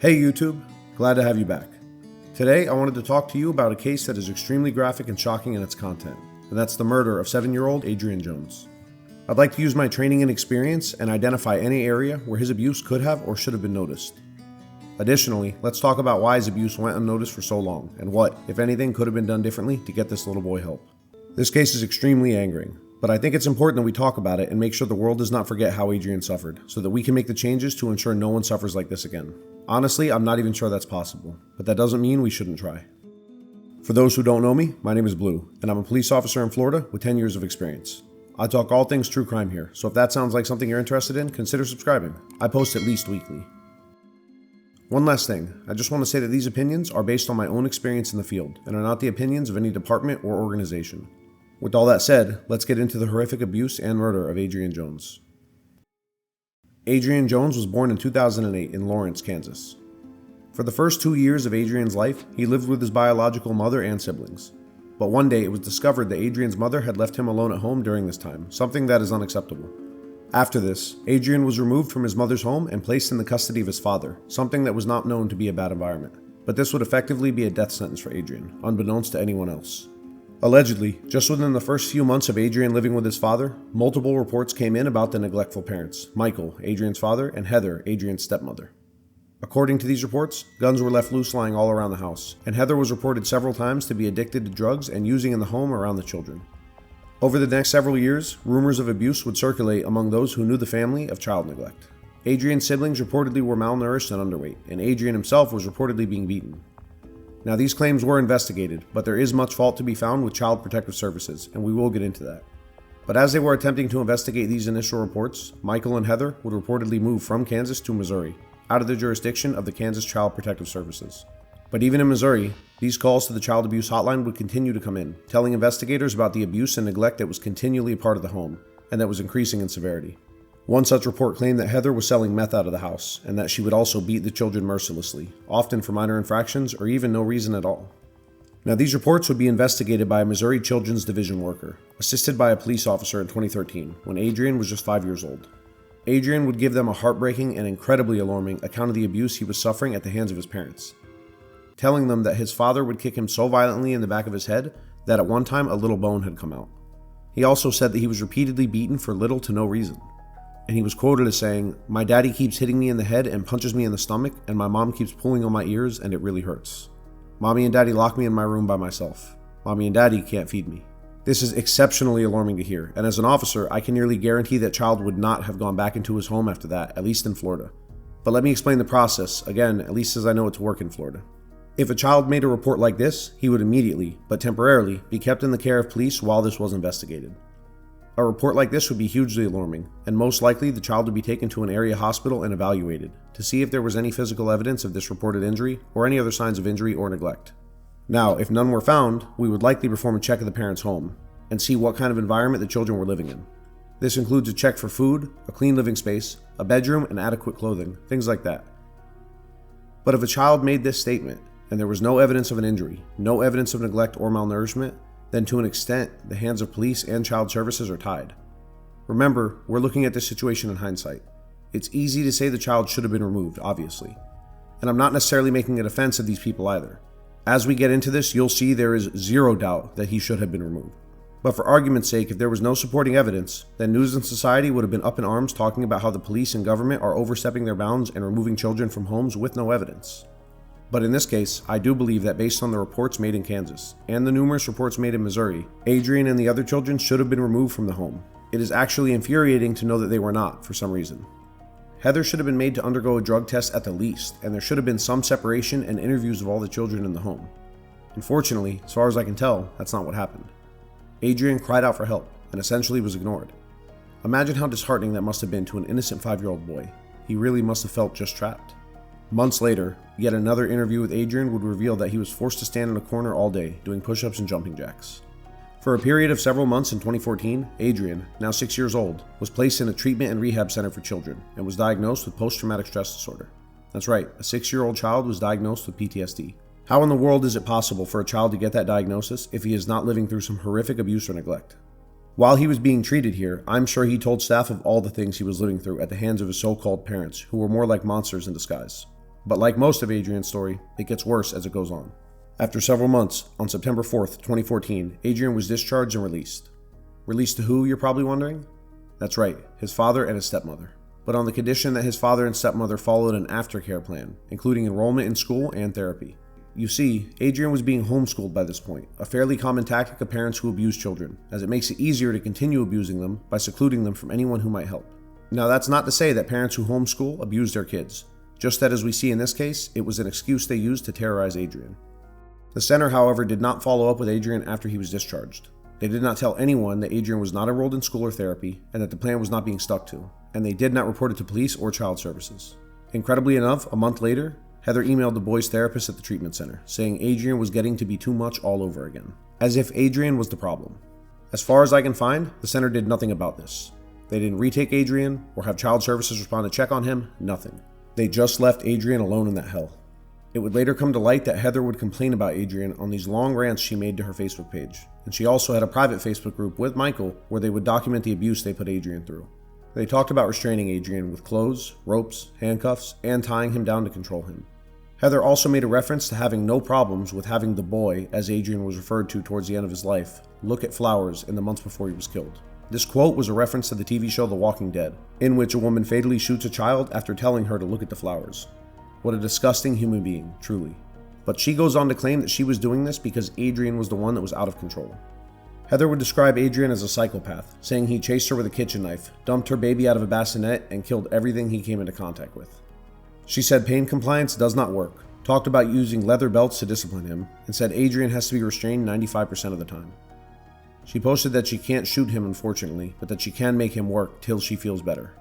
Hey YouTube, glad to have you back. Today I wanted to talk to you about a case that is extremely graphic and shocking in its content, and that's the murder of 7-year-old Adrian Jones. I'd like to use my training and experience and identify any area where his abuse could have or should have been noticed. Additionally, let's talk about why his abuse went unnoticed for so long, and what, if anything, could have been done differently to get this little boy help. This case is extremely angering, but I think it's important that we talk about it and make sure the world does not forget how Adrian suffered, so that we can make the changes to ensure no one suffers like this again. Honestly, I'm not even sure that's possible, but that doesn't mean we shouldn't try. For those who don't know me, my name is Blue, and I'm a police officer in Florida with 10 years of experience. I talk all things true crime here, so if that sounds like something you're interested in, consider subscribing. I post at least weekly. One last thing, I just want to say that these opinions are based on my own experience in the field, and are not the opinions of any department or organization. With all that said, let's get into the horrific abuse and murder of Adrian Jones. Adrian Jones was born in 2008 in Lawrence, Kansas. For the first 2 years of Adrian's life, he lived with his biological mother and siblings. But one day it was discovered that Adrian's mother had left him alone at home during this time, something that is unacceptable. After this, Adrian was removed from his mother's home and placed in the custody of his father, something that was not known to be a bad environment. But this would effectively be a death sentence for Adrian, unbeknownst to anyone else. Allegedly, just within the first few months of Adrian living with his father, multiple reports came in about the neglectful parents, Michael, Adrian's father, and Heather, Adrian's stepmother. According to these reports, guns were left loose lying all around the house, and Heather was reported several times to be addicted to drugs and using in the home around the children. Over the next several years, rumors of abuse would circulate among those who knew the family of child neglect. Adrian's siblings reportedly were malnourished and underweight, and Adrian himself was reportedly being beaten. Now, these claims were investigated, but there is much fault to be found with Child Protective Services, and we will get into that. But as they were attempting to investigate these initial reports, Michael and Heather would reportedly move from Kansas to Missouri, out of the jurisdiction of the Kansas Child Protective Services. But even in Missouri, these calls to the child abuse hotline would continue to come in, telling investigators about the abuse and neglect that was continually a part of the home, and that was increasing in severity. One such report claimed that Heather was selling meth out of the house, and that she would also beat the children mercilessly, often for minor infractions or even no reason at all. Now, these reports would be investigated by a Missouri Children's Division worker, assisted by a police officer in 2013, when Adrian was just 5 years old. Adrian would give them a heartbreaking and incredibly alarming account of the abuse he was suffering at the hands of his parents, telling them that his father would kick him so violently in the back of his head that at one time a little bone had come out. He also said that he was repeatedly beaten for little to no reason. And he was quoted as saying, "My daddy keeps hitting me in the head and punches me in the stomach, and my mom keeps pulling on my ears and it really hurts. Mommy and daddy lock me in my room by myself. Mommy and daddy can't feed me." This is exceptionally alarming to hear, and as an officer, I can nearly guarantee that child would not have gone back into his home after that, at least in Florida. But let me explain the process, again, at least as I know it to work in Florida. If a child made a report like this, he would immediately, but temporarily, be kept in the care of police while this was investigated. A report like this would be hugely alarming, and most likely the child would be taken to an area hospital and evaluated to see if there was any physical evidence of this reported injury or any other signs of injury or neglect. Now, if none were found, we would likely perform a check of the parent's home and see what kind of environment the children were living in. This includes a check for food, a clean living space, a bedroom, and adequate clothing, things like that. But if a child made this statement and there was no evidence of an injury, no evidence of neglect or malnourishment, then to an extent, the hands of police and child services are tied. Remember, we're looking at this situation in hindsight. It's easy to say the child should have been removed, obviously. And I'm not necessarily making a defense of these people either. As we get into this, you'll see there is zero doubt that he should have been removed. But for argument's sake, if there was no supporting evidence, then news and society would have been up in arms talking about how the police and government are overstepping their bounds and removing children from homes with no evidence. But in this case, I do believe that based on the reports made in Kansas, and the numerous reports made in Missouri, Adrian and the other children should have been removed from the home. It is actually infuriating to know that they were not, for some reason. Heather should have been made to undergo a drug test at the least, and there should have been some separation and interviews of all the children in the home. Unfortunately, as far as I can tell, that's not what happened. Adrian cried out for help, and essentially was ignored. Imagine how disheartening that must have been to an innocent 5-year-old boy. He really must have felt just trapped. Months later, yet another interview with Adrian would reveal that he was forced to stand in a corner all day, doing push-ups and jumping jacks. For a period of several months in 2014, Adrian, now 6 years old, was placed in a treatment and rehab center for children, and was diagnosed with post-traumatic stress disorder. That's right, a 6-year-old child was diagnosed with PTSD. How in the world is it possible for a child to get that diagnosis if he is not living through some horrific abuse or neglect? While he was being treated here, I'm sure he told staff of all the things he was living through at the hands of his so-called parents, who were more like monsters in disguise. But like most of Adrian's story, it gets worse as it goes on. After several months, on September 4th, 2014, Adrian was discharged and released. Released to who, you're probably wondering? That's right, his father and his stepmother. But on the condition that his father and stepmother followed an aftercare plan, including enrollment in school and therapy. You see, Adrian was being homeschooled by this point, a fairly common tactic of parents who abuse children, as it makes it easier to continue abusing them by secluding them from anyone who might help. Now, that's not to say that parents who homeschool abuse their kids, just that as we see in this case, it was an excuse they used to terrorize Adrian. The center, however, did not follow up with Adrian after he was discharged. They did not tell anyone that Adrian was not enrolled in school or therapy and that the plan was not being stuck to, and they did not report it to police or child services. Incredibly enough, a month later, Heather emailed the boy's therapist at the treatment center, saying Adrian was getting to be too much all over again, as if Adrian was the problem. As far as I can find, the center did nothing about this. They didn't retake Adrian or have child services respond to check on him, nothing. They just left Adrian alone in that hell. It would later come to light that Heather would complain about Adrian on these long rants she made to her Facebook page, and she also had a private Facebook group with Michael where they would document the abuse they put Adrian through. They talked about restraining Adrian with clothes, ropes, handcuffs, and tying him down to control him. Heather also made a reference to having no problems with having the boy, as Adrian was referred to towards the end of his life, look at flowers in the months before he was killed. This quote was a reference to the TV show The Walking Dead, in which a woman fatally shoots a child after telling her to look at the flowers. What a disgusting human being, truly. But she goes on to claim that she was doing this because Adrian was the one that was out of control. Heather would describe Adrian as a psychopath, saying he chased her with a kitchen knife, dumped her baby out of a bassinet, and killed everything he came into contact with. She said pain compliance does not work, talked about using leather belts to discipline him, and said Adrian has to be restrained 95% of the time. She posted that she can't shoot him, unfortunately, but that she can make him work till she feels better.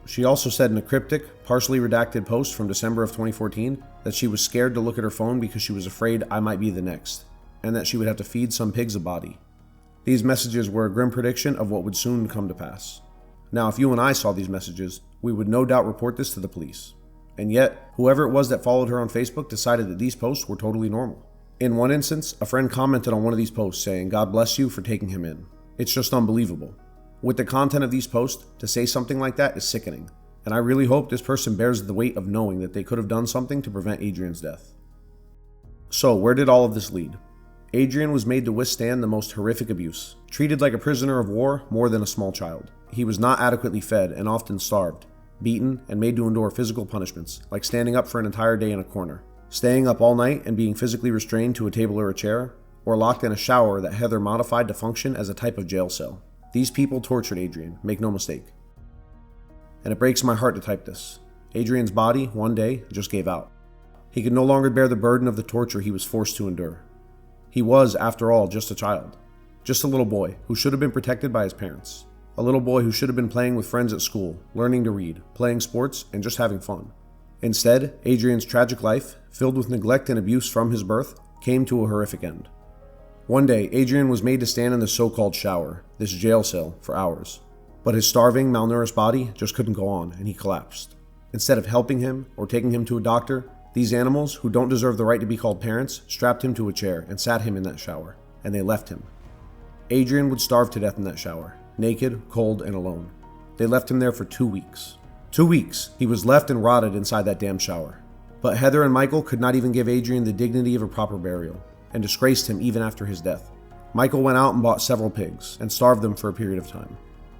She also said in a cryptic, partially redacted post from December of 2014 that she was scared to look at her phone because she was afraid I might be the next, and that she would have to feed some pigs a body. These messages were a grim prediction of what would soon come to pass. Now, if you and I saw these messages, we would no doubt report this to the police. And yet, whoever it was that followed her on Facebook decided that these posts were totally normal. In one instance, a friend commented on one of these posts saying, "God bless you for taking him in." It's just unbelievable. With the content of these posts, to say something like that is sickening. And I really hope this person bears the weight of knowing that they could have done something to prevent Adrian's death. So, where did all of this lead? Adrian was made to withstand the most horrific abuse, treated like a prisoner of war more than a small child. He was not adequately fed and often starved, beaten, and made to endure physical punishments, like standing up for an entire day in a corner, staying up all night and being physically restrained to a table or a chair, or locked in a shower that Heather modified to function as a type of jail cell. These people tortured Adrian, make no mistake. And it breaks my heart to type this. Adrian's body, one day, just gave out. He could no longer bear the burden of the torture he was forced to endure. He was, after all, just a child. Just a little boy who should have been protected by his parents. A little boy who should have been playing with friends at school, learning to read, playing sports, and just having fun. Instead, Adrian's tragic life, filled with neglect and abuse from his birth, came to a horrific end. One day, Adrian was made to stand in the so-called shower, this jail cell, for hours. But his starving, malnourished body just couldn't go on, and he collapsed. Instead of helping him or taking him to a doctor, these animals, who don't deserve the right to be called parents, strapped him to a chair and sat him in that shower, and they left him. Adrian would starve to death in that shower, naked, cold, and alone. They left him there for 2 weeks. 2 weeks, he was left and rotted inside that damn shower. But Heather and Michael could not even give Adrian the dignity of a proper burial, and disgraced him even after his death. Michael went out and bought several pigs, and starved them for a period of time.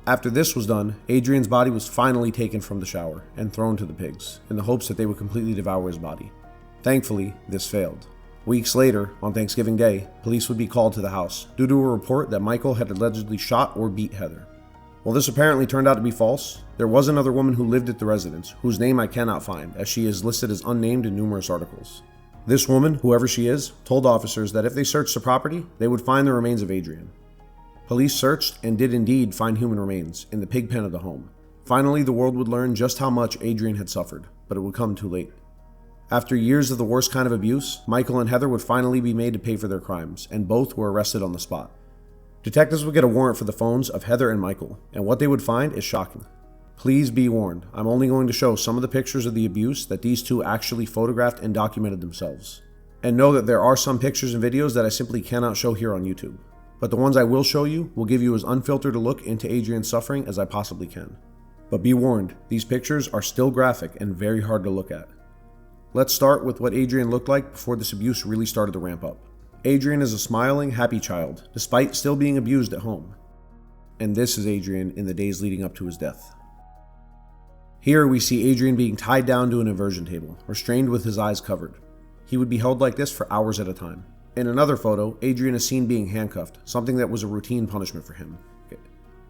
After this was done, Adrian's body was finally taken from the shower and thrown to the pigs, in the hopes that they would completely devour his body. Thankfully, this failed. Weeks later, on Thanksgiving Day, police would be called to the house due to a report that Michael had allegedly shot or beat Heather. While this apparently turned out to be false, there was another woman who lived at the residence, whose name I cannot find, as she is listed as unnamed in numerous articles. This woman, whoever she is, told officers that if they searched the property, they would find the remains of Adrian. Police searched and did indeed find human remains in the pig pen of the home. Finally, the world would learn just how much Adrian had suffered, but it would come too late. After years of the worst kind of abuse, Michael and Heather would finally be made to pay for their crimes, and both were arrested on the spot. Detectives would get a warrant for the phones of Heather and Michael, and what they would find is shocking. Please be warned, I'm only going to show some of the pictures of the abuse that these two actually photographed and documented themselves. And know that there are some pictures and videos that I simply cannot show here on YouTube. But the ones I will show you will give you as unfiltered a look into Adrian's suffering as I possibly can. But be warned, these pictures are still graphic and very hard to look at. Let's start with what Adrian looked like before this abuse really started to ramp up. Adrian is a smiling, happy child, despite still being abused at home. And this is Adrian in the days leading up to his death. Here we see Adrian being tied down to an inversion table, restrained with his eyes covered. He would be held like this for hours at a time. In another photo, Adrian is seen being handcuffed, something that was a routine punishment for him.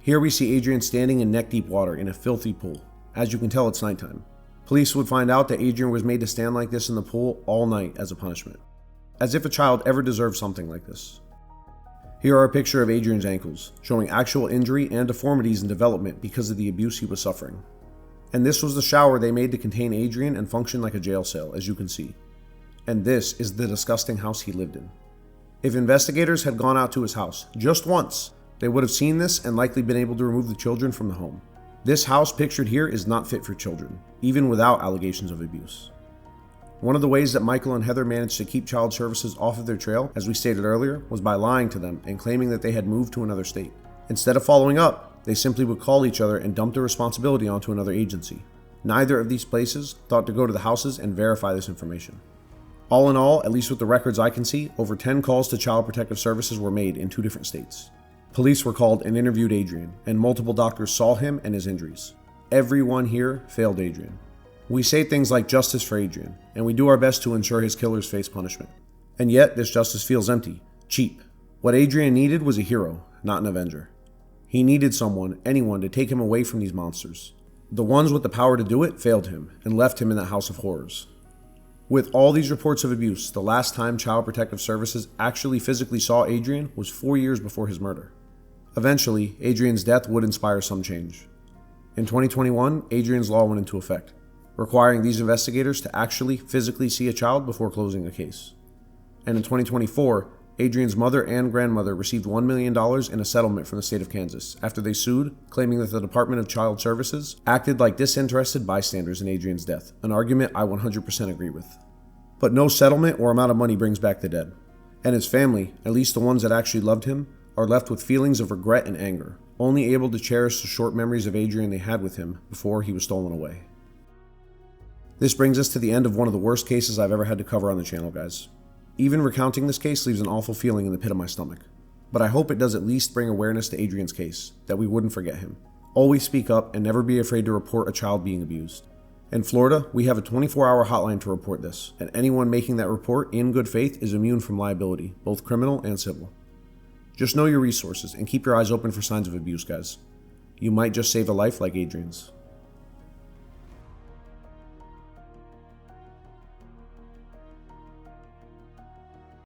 Here we see Adrian standing in neck-deep water in a filthy pool. As you can tell, it's nighttime. Police would find out that Adrian was made to stand like this in the pool all night as a punishment. As if a child ever deserved something like this. Here are a picture of Adrian's ankles, showing actual injury and deformities in development because of the abuse he was suffering. And this was the shower they made to contain Adrian and function like a jail cell, as you can see. And this is the disgusting house he lived in. If investigators had gone out to his house just once, they would have seen this and likely been able to remove the children from the home. This house pictured here is not fit for children, even without allegations of abuse. One of the ways that Michael and Heather managed to keep child services off of their trail, as we stated earlier, was by lying to them and claiming that they had moved to another state. Instead of following up, they simply would call each other and dump the responsibility onto another agency. Neither of these places thought to go to the houses and verify this information. All in all, at least with the records I can see, over 10 calls to Child Protective Services were made in 2 different states. Police were called and interviewed Adrian, and multiple doctors saw him and his injuries. Everyone here failed Adrian. We say things like justice for Adrian, and we do our best to ensure his killers face punishment. And yet, this justice feels empty, cheap. What Adrian needed was a hero, not an avenger. He needed someone, anyone, to take him away from these monsters. The ones with the power to do it failed him, and left him in that house of horrors. With all these reports of abuse, the last time Child Protective Services actually physically saw Adrian was 4 years before his murder. Eventually, Adrian's death would inspire some change. In 2021, Adrian's law went into effect, requiring these investigators to actually physically see a child before closing a case. And in 2024, Adrian's mother and grandmother received $1 million in a settlement from the state of Kansas after they sued, claiming that the Department of Child Services acted like disinterested bystanders in Adrian's death, an argument I 100% agree with. But no settlement or amount of money brings back the dead. And his family, at least the ones that actually loved him, are left with feelings of regret and anger, only able to cherish the short memories of Adrian they had with him before he was stolen away. This brings us to the end of one of the worst cases I've ever had to cover on the channel, guys. Even recounting this case leaves an awful feeling in the pit of my stomach. But I hope it does at least bring awareness to Adrian's case, that we wouldn't forget him. Always speak up and never be afraid to report a child being abused. In Florida, we have a 24-hour hotline to report this, and anyone making that report in good faith is immune from liability, both criminal and civil. Just know your resources and keep your eyes open for signs of abuse, guys. You might just save a life like Adrian's.